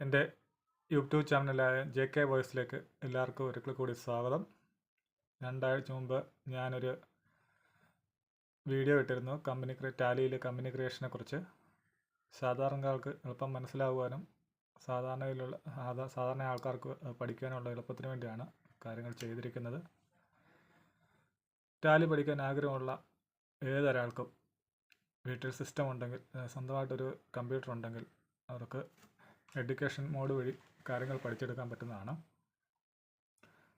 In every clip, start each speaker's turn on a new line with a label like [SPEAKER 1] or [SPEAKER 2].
[SPEAKER 1] എൻ്റെ YouTube ചാനലായ JK വോയിസിലേക്ക് എല്ലാവർക്കും ഒരിക്കൽ കൂടി സ്വാഗതം. 2 ആഴ്ച മുമ്പ് ഞാനൊരു വീഡിയോ ഇട്ടിരുന്നു ടാലിയിലെ കമ്പനി ക്രിയേഷനെ കുറിച്ച്. സാധാരണക്കാർക്ക് എളുപ്പം മനസ്സിലാകുവാനും സാധാരണ ആൾക്കാർക്ക് പഠിക്കാനുള്ള എളുപ്പത്തിന് വേണ്ടിയാണ് കാര്യങ്ങൾ ചെയ്തിരിക്കുന്നത്. ടാലി പഠിക്കാൻ ആഗ്രഹമുള്ള ഏതൊരാൾക്കും വീട്ടിൽ സിസ്റ്റം ഉണ്ടെങ്കിൽ, സ്വന്തമായിട്ടൊരു കമ്പ്യൂട്ടർ ഉണ്ടെങ്കിൽ അവർക്ക് എഡ്യൂക്കേഷൻ മോഡ് വഴി കാര്യങ്ങൾ പഠിച്ചെടുക്കാൻ പറ്റുന്നതാണ്.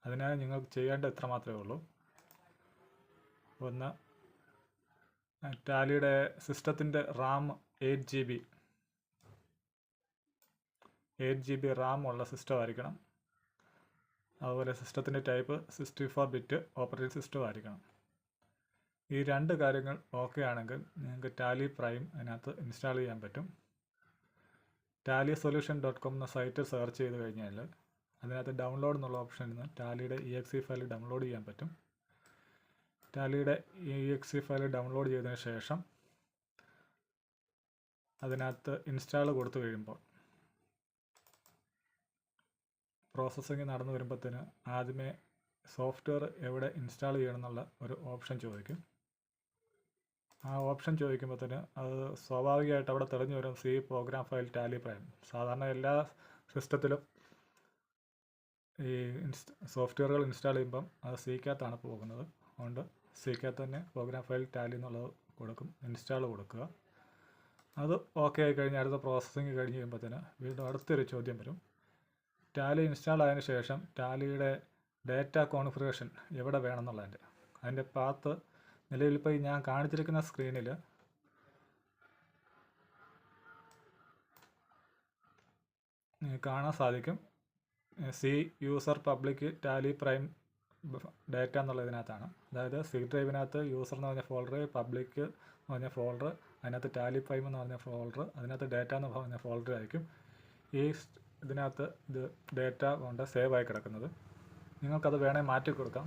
[SPEAKER 1] അതിനായി നിങ്ങൾക്ക് ചെയ്യേണ്ട ഇത്ര മാത്രമേ ഉള്ളൂ. ഒന്ന്, ടാലിയുടെ സിസ്റ്റത്തിൻ്റെ റാം 8 GB റാം ഉള്ള സിസ്റ്റം ആയിരിക്കണം. അതുപോലെ സിസ്റ്റത്തിൻ്റെ ടൈപ്പ് 64 ബിറ്റ് ഓപ്പറേറ്റിംഗ് സിസ്റ്റം ആയിരിക്കണം. ഈ 2 കാര്യങ്ങൾ ഓക്കെ ആണെങ്കിൽ നിങ്ങൾക്ക് ടാലി പ്രൈം അതിനകത്ത് ഇൻസ്റ്റാൾ ചെയ്യാൻ പറ്റും. TallySolution.com എന്ന സൈറ്റ് സെർച്ച് ചെയ്ത് കഴിഞ്ഞാൽ അതിനകത്ത് ഡൗൺലോഡ് എന്നുള്ള ഓപ്ഷനിൽ നിന്ന് ടാലിയുടെ EXE ഫയൽ ഡൗൺലോഡ് ചെയ്യാൻ പറ്റും. ടാലിയുടെ EXE ഫയൽ ഡൗൺലോഡ് ചെയ്തതിന് ശേഷം അതിനകത്ത് ഇൻസ്റ്റാൾ കൊടുത്തു കഴിയുമ്പോൾ പ്രോസസ്സിങ് നടന്നു വരുമ്പോഴത്തേന് ആദ്യമേ സോഫ്റ്റ്വെയർ എവിടെ ഇൻസ്റ്റാൾ ചെയ്യണം എന്നുള്ള ഒരു ഓപ്ഷൻ ചോദിക്കും. ആ ഓപ്ഷൻ ചോദിക്കുമ്പോഴത്തേന് അത് സ്വാഭാവികമായിട്ട് അവിടെ തെളിഞ്ഞു വരും C program file Tally prime. സാധാരണ എല്ലാ സിസ്റ്റത്തിലും ഈ സോഫ്റ്റ്വെയറുകൾ ഇൻസ്റ്റാൾ ചെയ്യുമ്പം അത് Cക്കകത്താണ് പോകുന്നത്. അതുകൊണ്ട് Cക്കകത്ത് തന്നെ പ്രോഗ്രാം ഫയൽ ടാലി എന്നുള്ളത് കൊടുക്കും, ഇൻസ്റ്റാൾ കൊടുക്കുക. അത് ഓക്കെ ആയി കഴിഞ്ഞ് അടുത്ത പ്രോസസ്സിങ് കഴിഞ്ഞ് കഴിയുമ്പോഴത്തേന് വീണ്ടും അടുത്തൊരു ചോദ്യം വരും. ടാലി ഇൻസ്റ്റാൾ ആയതിനു ശേഷം ടാലിയുടെ ഡാറ്റ കോൺഫിഗറേഷൻ എവിടെ വേണമെന്നുള്ളതിൻ്റെ അതിൻ്റെ പാത്ത് നിലവിൽ ഇപ്പോൾ ഞാൻ കാണിച്ചിരിക്കുന്ന സ്ക്രീനിൽ കാണാൻ സാധിക്കും. C user public Tally Prime data എന്നുള്ളതിനകത്താണ്. അതായത് C ഡ്രൈവിനകത്ത് യൂസർ എന്ന് പറഞ്ഞ ഫോൾഡർ, പബ്ലിക് എന്ന് പറഞ്ഞ ഫോൾഡർ, അതിനകത്ത് ടാലി പ്രൈം എന്ന് പറഞ്ഞ ഫോൾഡർ, അതിനകത്ത് ഡാറ്റ എന്ന് പറഞ്ഞ ഫോൾഡർ ആയിരിക്കും ഈ ഇതിനകത്ത് ഇത് ഡാറ്റ കൊണ്ട് സേവ് ആയി കിടക്കുന്നത്. നിങ്ങൾക്കത് വേണേൽ മാറ്റി കൊടുക്കാം.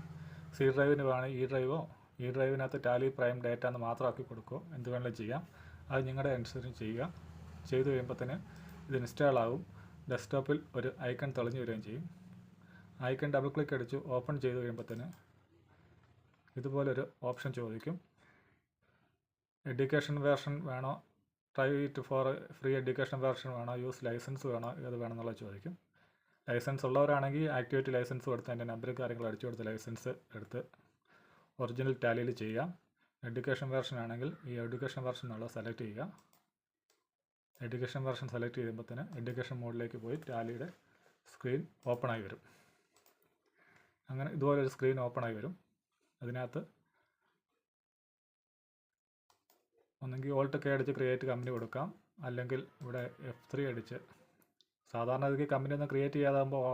[SPEAKER 1] C ഡ്രൈവിന് വേണമെങ്കിൽ ഈ ഡ്രൈവിനകത്ത് ടാലി പ്രൈം ഡാറ്റ എന്ന് മാത്രമാക്കി കൊടുക്കുക, എന്ത് വേണമെങ്കിലും ചെയ്യാം. അത് നിങ്ങളുടെ അനുസരിച്ച് ചെയ്യുക. ചെയ്ത് കഴിയുമ്പോഴത്തേന് ഇത് ഇൻസ്റ്റാൾ ആകും. ഡെസ്ക്ടോപ്പിൽ ഒരു ഐക്കൺ തെളിഞ്ഞു വരികയും ചെയ്യും. ഐക്കൺ ഡബിൾ ക്ലിക്ക് അടിച്ച് ഓപ്പൺ ചെയ്ത് കഴിയുമ്പോഴത്തേന് ഇതുപോലൊരു ഓപ്ഷൻ ചോദിക്കും. എഡ്യൂക്കേഷൻ വേർഷൻ വേണോ, try it for free education version വേണോ, യൂസ് ലൈസൻസ് വേണോ, ഏത് വേണമെന്നുള്ളത് ചോദിക്കും. ലൈസൻസ് ഉള്ളവരാണെങ്കിൽ ആക്ടിവേറ്റ് ലൈസൻസ് കൊടുത്ത് അതിൻ്റെ നമ്പറും കാര്യങ്ങൾ അടിച്ചു കൊടുത്ത് ലൈസൻസ് എടുത്ത് ഒറിജിനൽ ടാലിയിൽ ചെയ്യാം. എഡ്യൂക്കേഷൻ വേർഷൻ ആണെങ്കിൽ ഈ എഡ്യൂക്കേഷൻ വേർഷൻ ഉള്ളത് സെലക്ട് ചെയ്യുക. എഡ്യൂക്കേഷൻ വേർഷൻ സെലക്ട് ചെയ്യുമ്പോഴത്തേന് എഡ്യൂക്കേഷൻ മോഡിലേക്ക് പോയി ടാലിയുടെ സ്ക്രീൻ ഓപ്പണായി വരും. അങ്ങനെ ഇതുപോലൊരു സ്ക്രീൻ ഓപ്പണായി വരും. അതിനകത്ത് ഒന്നെങ്കിൽ Alt K അടിച്ച് ക്രിയേറ്റ് കമ്പനി കൊടുക്കാം, അല്ലെങ്കിൽ ഇവിടെ F3 അടിച്ച് സാധാരണ ഇതിൽ കമ്പനി ഒന്ന് ക്രിയേറ്റ് ചെയ്യാതാകുമ്പോൾ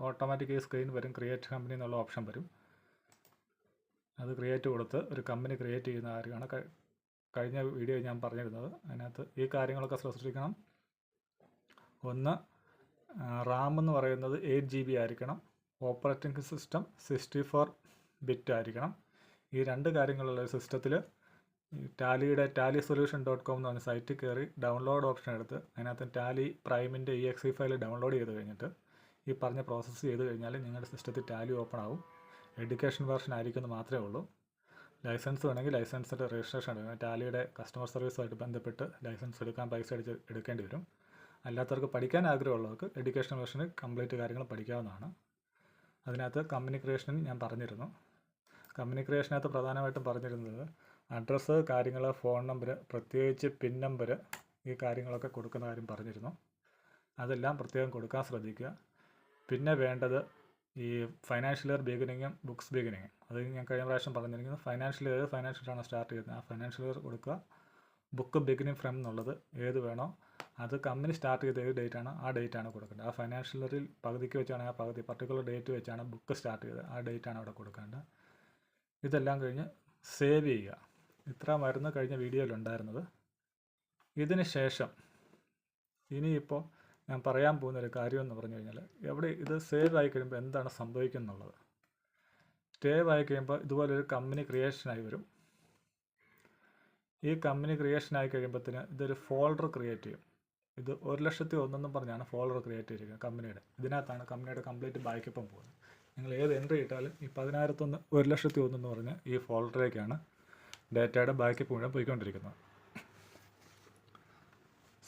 [SPEAKER 1] ഓട്ടോമാറ്റിക് ഈ സ്ക്രീൻ വരും, ക്രിയേറ്റ് കമ്പനി എന്നുള്ള ഓപ്ഷൻ വരും. അത് ക്രിയേറ്റ് കൊടുത്ത് ഒരു കമ്പനി ക്രിയേറ്റ് ചെയ്യുന്ന കാര്യമാണ് കഴിഞ്ഞ വീഡിയോ ഞാൻ പറഞ്ഞിരുന്നത്. അതിനകത്ത് ഈ കാര്യങ്ങളൊക്കെ ശ്രദ്ധിക്കണം. ഒന്ന്, റാം എന്ന് പറയുന്നത് 8 GB ആയിരിക്കണം. ഓപ്പറേറ്റിംഗ് സിസ്റ്റം 64 ബിറ്റ് ആയിരിക്കണം. ഈ 2 കാര്യങ്ങളുള്ള സിസ്റ്റത്തിൽ ടാലിയുടെ TallySolution.com എന്ന് പറഞ്ഞ സൈറ്റിൽ കയറി ഡൗൺലോഡ് ഓപ്ഷൻ എടുത്ത് അതിനകത്ത് ടാലി പ്രൈമിൻ്റെ EXE ഫയൽ ഡൗൺലോഡ് ചെയ്ത് കഴിഞ്ഞിട്ട് ഈ പറഞ്ഞ പ്രോസസ്സ് ചെയ്ത് കഴിഞ്ഞാൽ നിങ്ങളുടെ സിസ്റ്റത്തിൽ ടാലി ഓപ്പൺ ആവും. എഡ്യൂക്കേഷൻ വേർഷൻ ആയിരിക്കുമെന്ന് മാത്രമേ ഉള്ളൂ. ലൈസൻസ് വേണമെങ്കിൽ ലൈസൻസിൻ്റെ രജിസ്ട്രേഷൻ എടുക്കണം. ടാലിയുടെ കസ്റ്റമർ സർവീസുമായിട്ട് ബന്ധപ്പെട്ട് ലൈസൻസ് പൈസ അടിച്ച് എടുക്കേണ്ടി വരും. അല്ലാത്തവർക്ക് പഠിക്കാൻ ആഗ്രഹമുള്ളവർക്ക് എഡ്യൂക്കേഷൻ വേർഷന് കംപ്ലീറ്റ് കാര്യങ്ങൾ പഠിക്കാവുന്നതാണ്. അതിനകത്ത് കമ്പനി ക്രിയേഷൻ ഞാൻ പറഞ്ഞിരുന്നു. കമ്പനി ക്രിയേഷനകത്ത് പ്രധാനമായിട്ടും പറഞ്ഞിരുന്നത് അഡ്രസ്സ്, കാര്യങ്ങൾ, ഫോൺ നമ്പർ, പ്രത്യേകിച്ച് പിൻ നമ്പർ, ഈ കാര്യങ്ങളൊക്കെ കൊടുക്കുന്ന കാര്യം പറഞ്ഞിരുന്നു. അതെല്ലാം പ്രത്യേകം കൊടുക്കാൻ ശ്രദ്ധിക്കുക. പിന്നെ വേണ്ടത് ഈ ഫൈനാൻഷ്യൽ ഇയർ ബിഗിനിങ്ങും ബുക്സ് ബിഗിനിങ്ങും. അത് ഞാൻ കഴിഞ്ഞ പ്രാവശ്യം പറഞ്ഞിരിക്കുന്നത് ഫൈനാൻഷ്യൽ ഇയറാണ് സ്റ്റാർട്ട് ചെയ്യുന്നത്, ആ ഫൈനാൻഷ്യൽ ഇയർ കൊടുക്കുക. ബുക്ക് ബിഗിനിങ് ഫ്രം എന്നുള്ളത് ഏത് വേണോ അത് കമ്പനി സ്റ്റാർട്ട് ചെയ്ത ഏത് ഡേറ്റാണ് ആ ഡേറ്റാണ് കൊടുക്കേണ്ടത്. ആ ഫൈനാൻഷ്യൽ ഇയറിൽ പകുതിക്ക് വെച്ചാണ് ആ പകുതി പർട്ടിക്കുലർ ഡേറ്റ് വെച്ചാണ് ബുക്ക് സ്റ്റാർട്ട് ചെയ്തത്, ആ ഡേറ്റാണ് അവിടെ കൊടുക്കേണ്ടത്. ഇതെല്ലാം കഴിഞ്ഞ് സേവ് ചെയ്യുക. ഇത്ര മരുന്ന് കഴിഞ്ഞ വീഡിയോയിലുണ്ടായിരുന്നത്. ഇതിന് ശേഷം ഇനിയിപ്പോൾ ഞാൻ പറയാൻ പോകുന്നൊരു കാര്യമെന്ന് പറഞ്ഞു കഴിഞ്ഞാൽ എവിടെ ഇത് സേവ് ആയി കഴിയുമ്പോൾ എന്താണ് സംഭവിക്കുന്നുള്ളത്. സേവ് ആയി കഴിയുമ്പോൾ ഇതുപോലൊരു കമ്പനി ക്രിയേഷനായി വരും. ഈ കമ്പനി ക്രിയേഷനായി കഴിയുമ്പോഴത്തേന് ഇതൊരു ഫോൾഡർ ക്രിയേറ്റ് ചെയ്യും. ഇത് 1,01,000 പറഞ്ഞാണ് ഫോൾഡർ ക്രിയേറ്റ് ചെയ്തിരിക്കുന്നത് കമ്പനിയുടെ. ഇതിനകത്താണ് കമ്പനിയുടെ കംപ്ലീറ്റ് ബാക്കപ്പും പോകുന്നത്. നിങ്ങൾ ഏത് എൻട്രി ഇട്ടാലും ഈ 10,001 1,01,000 എന്ന് പറഞ്ഞ് ഈ ഫോൾഡറിലേക്കാണ് ഡേറ്റയുടെ ബാക്കപ്പ് മുഴുവൻ പോയിക്കൊണ്ടിരിക്കുന്നത്.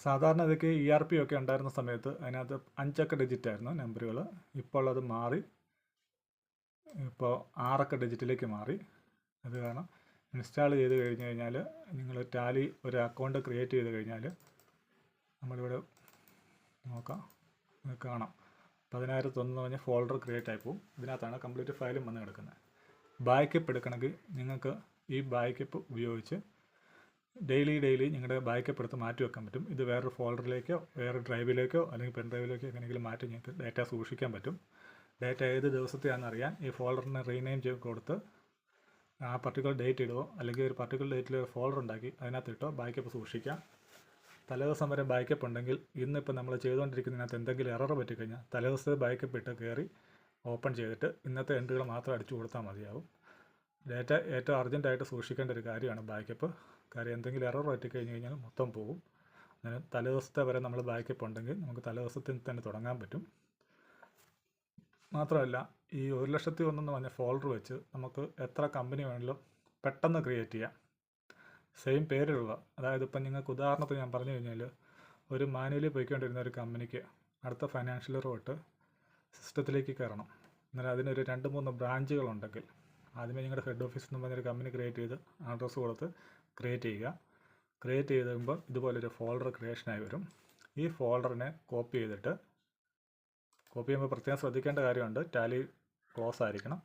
[SPEAKER 1] സാധാരണ ഇതൊക്കെ ERP ഒക്കെ ഉണ്ടായിരുന്ന സമയത്ത് അതിനകത്ത് 5 അക്ക ഡിജിറ്റായിരുന്നു നമ്പറുകൾ. ഇപ്പോൾ അത് മാറി, ഇപ്പോൾ 6 അക്ക ഡിജിറ്റിലേക്ക് മാറി. അത് കാരണം ഇൻസ്റ്റാൾ ചെയ്ത് കഴിഞ്ഞ് കഴിഞ്ഞാൽ നിങ്ങൾ ടാലി ഒരു അക്കൗണ്ട് ക്രിയേറ്റ് ചെയ്ത് കഴിഞ്ഞാൽ നമ്മളിവിടെ നോക്കാം, കാണാം 10,001 എന്ന് പറഞ്ഞ ഫോൾഡർ ക്രിയേറ്റ് ആയി പോകും. ഇതിനകത്താണ് കംപ്ലീറ്റ് ഫയലും വന്ന് കിടക്കുന്നത്. ബാക്കപ്പ് എടുക്കണമെങ്കിൽ നിങ്ങൾക്ക് ഈ ബാക്കപ്പ് ഉപയോഗിച്ച് ഡെയിലി നിങ്ങളുടെ ബാക്കപ്പ് എടുത്ത് മാറ്റി വെക്കാൻ പറ്റും. ഇത് വേറൊരു ഫോൾഡറിലേക്കോ വേറെ ഡ്രൈവിലേക്കോ അല്ലെങ്കിൽ പെൻ ഡ്രൈവിലേക്കോ എങ്ങനെയെങ്കിലും മാറ്റി നിങ്ങൾക്ക് ഡാറ്റ സൂക്ഷിക്കാൻ പറ്റും. ഡാറ്റ ഏത് ദിവസത്തെയാണെന്ന് അറിയാൻ ഈ ഫോൾഡറിനെ റീനെയിം ചെയ്ത് കൊടുത്ത് ആ പർട്ടിക്കുലർ ഡേറ്റ് ഇടുമോ അല്ലെങ്കിൽ ഒരു പർട്ടിക്കുലർ ഡേറ്റിൽ ഫോൾഡർ ഉണ്ടാക്കി അതിനകത്ത് ഇട്ടോ ബാക്കപ്പ് സൂക്ഷിക്കാം. തലേദിവസം വരെ ബാക്കപ്പ് ഉണ്ടെങ്കിൽ ഇന്നിപ്പോൾ നമ്മൾ ചെയ്തുകൊണ്ടിരിക്കുന്നതിനകത്ത് എന്തെങ്കിലും എറർ പറ്റിക്കഴിഞ്ഞാൽ തലേദിവസത്തെ ബാക്കപ്പ് ഇട്ട് കയറി ഓപ്പൺ ചെയ്തിട്ട് ഇന്നത്തെ എൻട്രികൾ മാത്രം അടിച്ചു കൊടുത്താൽ മതിയാവും. ഡാറ്റ ഏറ്റവും അർജൻറ്റായിട്ട് സൂക്ഷിക്കേണ്ട ഒരു കാര്യമാണ് ബാക്കപ്പ്. കാര്യം എന്തെങ്കിലും എറർ പറ്റിക്കഴിഞ്ഞ് കഴിഞ്ഞാൽ മൊത്തം പോകും. അങ്ങനെ തലേദിവസത്തെ വരെ നമ്മൾ ബാക്കപ്പ് ഉണ്ടെങ്കിൽ നമുക്ക് തലേദിവസത്തിൽ തന്നെ തുടങ്ങാൻ പറ്റും. മാത്രമല്ല ഈ 1,01,000 എന്ന് പറഞ്ഞ ഫോൾഡർ വെച്ച് നമുക്ക് എത്ര കമ്പനി വേണമെങ്കിലും പെട്ടെന്ന് ക്രിയേറ്റ് ചെയ്യാം. സെയിം പേരിലുള്ള, അതായത് ഇപ്പം നിങ്ങൾക്ക് ഉദാഹരണത്തിന് ഞാൻ പറഞ്ഞു കഴിഞ്ഞാൽ ഒരു മാനുവലി പോയിക്കൊണ്ടിരുന്ന ഒരു കമ്പനിക്ക് അടുത്ത ഫൈനാൻഷ്യൽ ഇയർ തൊട്ട് സിസ്റ്റത്തിലേക്ക് കയറണം. എന്നാൽ അതിനൊരു 2-3 ബ്രാഞ്ചുകളുണ്ടെങ്കിൽ ആദ്യമേ നിങ്ങളുടെ ഹെഡ് ഓഫീസ് എന്ന് പറഞ്ഞൊരു കമ്പനി ക്രിയേറ്റ് ചെയ്ത് അഡ്രസ്സ് കൊടുത്ത് ക്രിയേറ്റ് ചെയ്യുക. ക്രിയേറ്റ് ചെയ്ത് കഴിയുമ്പോൾ ഇതുപോലൊരു ഫോൾഡർ ക്രിയേഷനായി വരും. ഈ ഫോൾഡറിനെ കോപ്പി ചെയ്തിട്ട്, കോപ്പി ചെയ്യുമ്പോൾ പ്രത്യേകം ശ്രദ്ധിക്കേണ്ട കാര്യമുണ്ട്, ടാലി ക്ലോസ് ആയിരിക്കണം.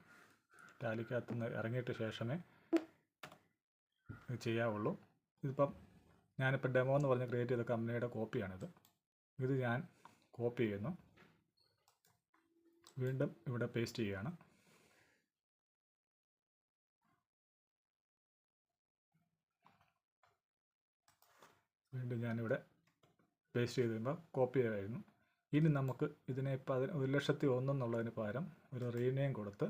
[SPEAKER 1] ടാലിക്കകത്ത് നിന്ന് ഇറങ്ങിയിട്ട് ശേഷമേ ഇത് ചെയ്യാവുള്ളൂ. ഇതിപ്പം ഞാനിപ്പോൾ ഡെമോ എന്ന് പറഞ്ഞ് ക്രിയേറ്റ് ചെയ്ത കമ്പനിയുടെ കോപ്പിയാണിത്. ഇത് ഞാൻ കോപ്പി ചെയ്യുന്നു, വീണ്ടും ഇവിടെ പേസ്റ്റ് ചെയ്യുകയാണ്. വീണ്ടും ഞാനിവിടെ പേസ്റ്റ് ചെയ്ത് കഴിയുമ്പോൾ കോപ്പി ചെയ്തായിരുന്നു. ഇനി നമുക്ക് ഇതിനെ 1,01,000 എന്നുള്ളതിന് പകരം ഒരു റീനെയിം കൊടുത്ത്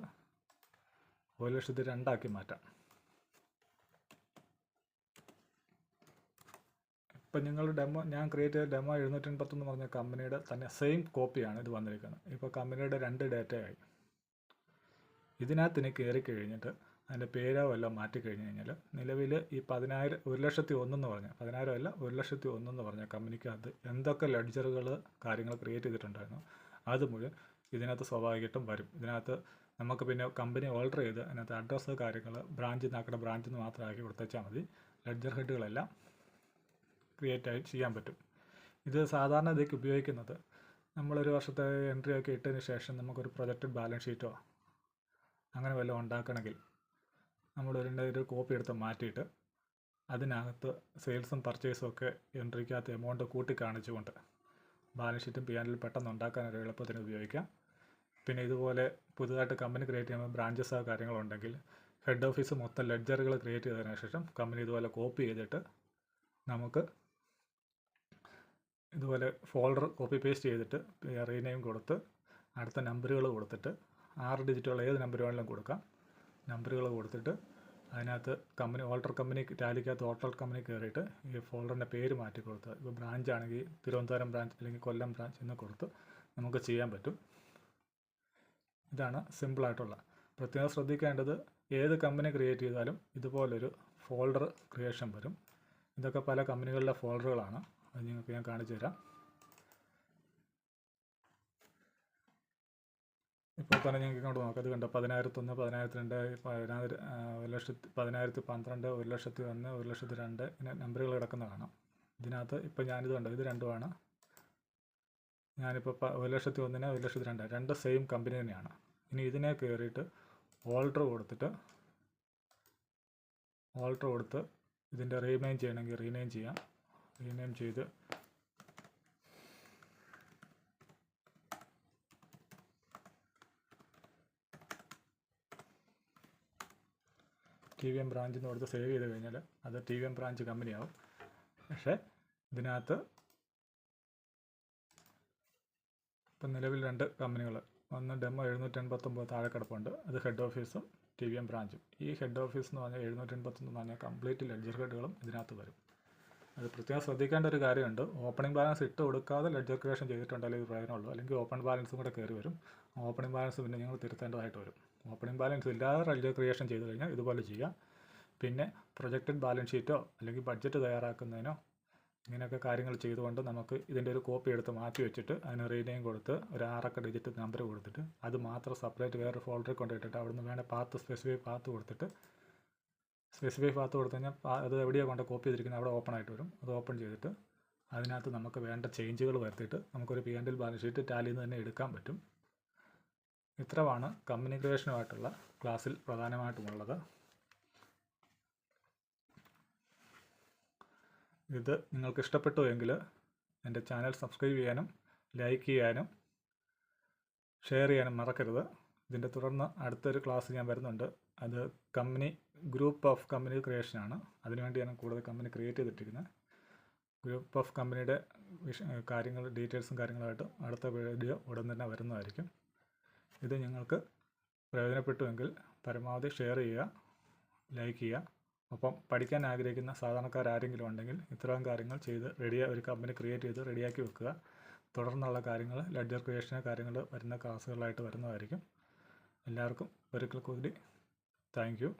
[SPEAKER 1] 1,02,000 ആക്കി മാറ്റാം. ഇപ്പം നിങ്ങൾ ഡെമോ, ഞാൻ ക്രിയേറ്റ് ചെയ്ത ഡെമോ 781 എന്ന് പറഞ്ഞ കമ്പനിയുടെ തന്നെ സെയിം കോപ്പിയാണ് ഇത് വന്നിരിക്കുന്നത്. ഇപ്പോൾ കമ്പനിയുടെ 2 ഡേറ്റയായി. ഇതിനകത്ത് ഇനി കയറി കഴിഞ്ഞിട്ട് അതിൻ്റെ പേരോ എല്ലാം മാറ്റിക്കഴിഞ്ഞ് കഴിഞ്ഞാൽ നിലവിൽ ഈ 1,01,000 എന്ന് പറഞ്ഞ 10,000 അല്ല 1,01,000 എന്ന് പറഞ്ഞ കമ്പനിക്കകത്ത് എന്തൊക്കെ ലെഡ്ജറുകൾ കാര്യങ്ങൾ ക്രിയേറ്റ് ചെയ്തിട്ടുണ്ടായിരുന്നു അത് മുഴുവൻ ഇതിനകത്ത് സ്വാഭാവികമായിട്ടും വരും. ഇതിനകത്ത് നമുക്ക് പിന്നെ കമ്പനി ഓൾട്ടർ ചെയ്ത് അതിനകത്ത് അഡ്രസ്സ് കാര്യങ്ങൾ ബ്രാഞ്ചിൽ നിന്ന് ബ്രാഞ്ചിൽ നിന്ന് മാത്രം ആക്കി കൊടുത്താൽ മതി. ലെഡ്ജർ ഹെഡുകളെല്ലാം ക്രിയേറ്റ് ആയി ചെയ്യാൻ പറ്റും. ഇത് സാധാരണ ഇതിലേക്ക് ഉപയോഗിക്കുന്നത് നമ്മളൊരു വർഷത്തെ എൻട്രി ഒക്കെ ഇട്ടതിന് ശേഷം നമുക്കൊരു പ്രൊജക്റ്റഡ് ബാലൻസ് ഷീറ്റോ അങ്ങനെ വല്ലതും ഉണ്ടാക്കണമെങ്കിൽ ഒരു കോപ്പി എടുത്ത് മാറ്റിയിട്ട് അതിനകത്ത് സെയിൽസും പർച്ചേസും ഒക്കെ എൻട്രിക്കകത്ത് എമൗണ്ട് കൂട്ടി കാണിച്ചുകൊണ്ട് ബാലൻസ് ഷീറ്റും P&L പെട്ടെന്ന് ഉണ്ടാക്കാൻ ഒരു എളുപ്പത്തിന് ഉപയോഗിക്കാം. പിന്നെ ഇതുപോലെ പുതുതായിട്ട് കമ്പനി ക്രിയേറ്റ് ചെയ്യുമ്പോൾ ബ്രാഞ്ചസോ കാര്യങ്ങളുണ്ടെങ്കിൽ ഹെഡ് ഓഫീസ് മൊത്തം ലെഡ്ജറുകൾ ക്രിയേറ്റ് ചെയ്തതിനു ശേഷം കമ്പനി ഇതുപോലെ കോപ്പി ചെയ്തിട്ട് നമുക്ക് ഇതുപോലെ ഫോൾഡർ കോപ്പി പേസ്റ്റ് ചെയ്തിട്ട് റീനെയിം കൊടുത്ത് അടുത്ത നമ്പറുകൾ കൊടുത്തിട്ട് 6 ഡിജിറ്റുകൾ ഏത് നമ്പർ വേണമെങ്കിലും കൊടുക്കാം. നമ്പറുകൾ കൊടുത്തിട്ട് അതിനകത്ത് കമ്പനി കമ്പനി ടാലിക്കകത്ത് ഓൾട്ടർ കമ്പനി കയറിയിട്ട് ഈ ഫോൾഡറിൻ്റെ പേര് മാറ്റി കൊടുത്ത് ഇപ്പോൾ ബ്രാഞ്ച് ആണെങ്കിൽ തിരുവനന്തപുരം ബ്രാഞ്ച് അല്ലെങ്കിൽ കൊല്ലം ബ്രാഞ്ച് എന്ന് കൊടുത്ത് നമുക്ക് ചെയ്യാൻ പറ്റും. ഇതാണ് സിമ്പിളായിട്ടുള്ള. പ്രത്യേകം ശ്രദ്ധിക്കേണ്ടത് ഏത് കമ്പനി ക്രിയേറ്റ് ചെയ്താലും ഇതുപോലൊരു ഫോൾഡർ ക്രിയേഷൻ വരും. ഇതൊക്കെ പല കമ്പനികളുടെ ഫോൾഡറുകളാണ്. അത് നിങ്ങൾക്ക് ഞാൻ കാണിച്ചു തരാം. ഇപ്പോൾ തന്നെ നിങ്ങൾക്ക് ഇങ്ങോട്ട് നോക്കാം. അത് കണ്ടോ 10,001, 10,002, 10,012, 1,01,001, 1,02,000 ഇങ്ങനെ നമ്പറുകൾ കിടക്കുന്ന കാണാം. ഇതിനകത്ത് ഇപ്പോൾ ഞാനിത് കണ്ടോ, ഇത് രണ്ടുമാണ്. ഞാനിപ്പോൾ 1,01,000, 1,02,000 രണ്ട് സെയിം കമ്പനി തന്നെയാണ്. ഇനി ഇതിനെ കയറിയിട്ട് ഓൾട്ടർ കൊടുത്ത് ഇതിൻ്റെ റീനെയിം ചെയ്യണമെങ്കിൽ റീനെയിം ചെയ്യാം. റീനെയിം ചെയ്ത് TVM ബ്രാഞ്ച് എന്ന് കൊടുത്ത് സേവ് ചെയ്ത് കഴിഞ്ഞാൽ അത് TVM ബ്രാഞ്ച് കമ്പനിയാവും. പക്ഷേ ഇതിനകത്ത് ഇപ്പം നിലവിൽ 2 കമ്പനികൾ, ഒന്ന് ഡെമോ 789 താഴെ കിടപ്പുണ്ട്. അത് ഹെഡ് ഓഫീസും TVM ബ്രാഞ്ചും. ഈ ഹെഡ് ഓഫീസ് എന്ന് പറഞ്ഞാൽ 789 എന്ന് പറഞ്ഞാൽ കംപ്ലീറ്റ് ലെഡ്ജർ ഹെഡുകളും ഇതിനകത്ത് വരും. അത് പ്രത്യേകം ശ്രദ്ധിക്കേണ്ട ഒരു കാര്യമുണ്ട്. ഓപ്പണിംഗ് ബാലൻസ് ഇട്ട് കൊടുക്കാതെ ലെഡ്ജർ ക്രിയേഷൻ ചെയ്തിട്ടുണ്ടെങ്കിൽ ഇത് പ്രയോജനമുള്ളൂ. അല്ലെങ്കിൽ ഓപ്പൺ ബാലൻസും കൂടെ കയറി വരും. ഓപ്പണിംഗ് ബാലൻസ് പിന്നെ നിങ്ങൾ തിരുത്തേണ്ടതായിട്ട് വരും. ഓപ്പണിംഗ് ബാലൻസ് ഇല്ലാതെ ലെഡ്ജർ ക്രിയേഷൻ ചെയ്ത് കഴിഞ്ഞാൽ ഇതുപോലെ ചെയ്യാം. പിന്നെ പ്രൊജക്റ്റഡ് ബാലൻസ് ഷീറ്റോ അല്ലെങ്കിൽ ബഡ്ജറ്റ് തയ്യാറാക്കുന്നതിനോ ഇങ്ങനെയൊക്കെ കാര്യങ്ങൾ ചെയ്തുകൊണ്ട് നമുക്ക് ഇതിൻ്റെ ഒരു കോപ്പി എടുത്ത് മാറ്റി വെച്ചിട്ട് അതിന് റീനെയിം കൊടുത്ത് ഒരു 6 ഡിജിറ്റ് നമ്പർ കൊടുത്തിട്ട് അത് മാത്രം സെപ്പറേറ്റ് വേറെ ഫോൾഡറിൽ കൊണ്ടിട്ടിട്ട് അവിടുന്ന് വേണേൽ പാത്ത് സ്പെസിഫൈ പാത്ത് കൊടുത്തിട്ട് കൊടുത്തു കഴിഞ്ഞാൽ അത് എവിടെയാണ് കൊണ്ട് കോപ്പി ചെയ്തിരിക്കുന്നത് അവിടെ ഓപ്പൺ ആയിട്ട് വരും. അത് ഓപ്പൺ ചെയ്തിട്ട് അതിനകത്ത് നമുക്ക് വേണ്ട ചേഞ്ചുകൾ വരുത്തിയിട്ട് നമുക്കൊരു P&L ബാലൻസ് ഷീറ്റ് ടാലിയിൽ നിന്ന് തന്നെ എടുക്കാൻ പറ്റും. ഇത്രമാണ് കമ്മ്യൂണിക്കേഷനുമായിട്ടുള്ള ക്ലാസ്സിൽ പ്രധാനമായിട്ടുമുള്ളത്. ഇത് നിങ്ങൾക്ക് ഇഷ്ടപ്പെട്ടു എങ്കിൽ എൻ്റെ ചാനൽ സബ്സ്ക്രൈബ് ചെയ്യാനും ലൈക്ക് ചെയ്യാനും ഷെയർ ചെയ്യാനും മറക്കരുത്. ഇതിൻ്റെ തുടർന്ന് അടുത്തൊരു ക്ലാസ് ഞാൻ വരുന്നുണ്ട്. അത് ഗ്രൂപ്പ് ഓഫ് കമ്പനി ക്രിയേഷനാണ്. അതിനുവേണ്ടിയാണ് കൂടുതൽ കമ്പനി ക്രിയേറ്റ് ചെയ്തിട്ടിരിക്കുന്നത്. ഗ്രൂപ്പ് ഓഫ് കമ്പനിയുടെ ഡീറ്റെയിൽസും കാര്യങ്ങളുമായിട്ട് അടുത്ത വീഡിയോ ഉടൻ തന്നെ വരുന്നതായിരിക്കും. ഇത് നിങ്ങൾക്ക് പ്രയോജനപ്പെട്ടുവെങ്കിൽ പരമാവധി ഷെയർ ചെയ്യുക, ലൈക്ക് ചെയ്യുക. ഒപ്പം പഠിക്കാൻ ആഗ്രഹിക്കുന്ന സാധാരണക്കാരെങ്കിലും ഉണ്ടെങ്കിൽ ഇത്തരം കാര്യങ്ങൾ ചെയ്ത് ഒരു കമ്പനി ക്രിയേറ്റ് ചെയ്ത് റെഡിയാക്കി വെക്കുക. തുടർന്നുള്ള കാര്യങ്ങൾ ലെഡ്ജർ ക്രിയേഷന് കാര്യങ്ങൾ വരുന്ന ക്ലാസ്സുകളായിട്ട് വരുന്നതായിരിക്കും. എല്ലാവർക്കും ഒരിക്കൽ കൂടി താങ്ക് യു.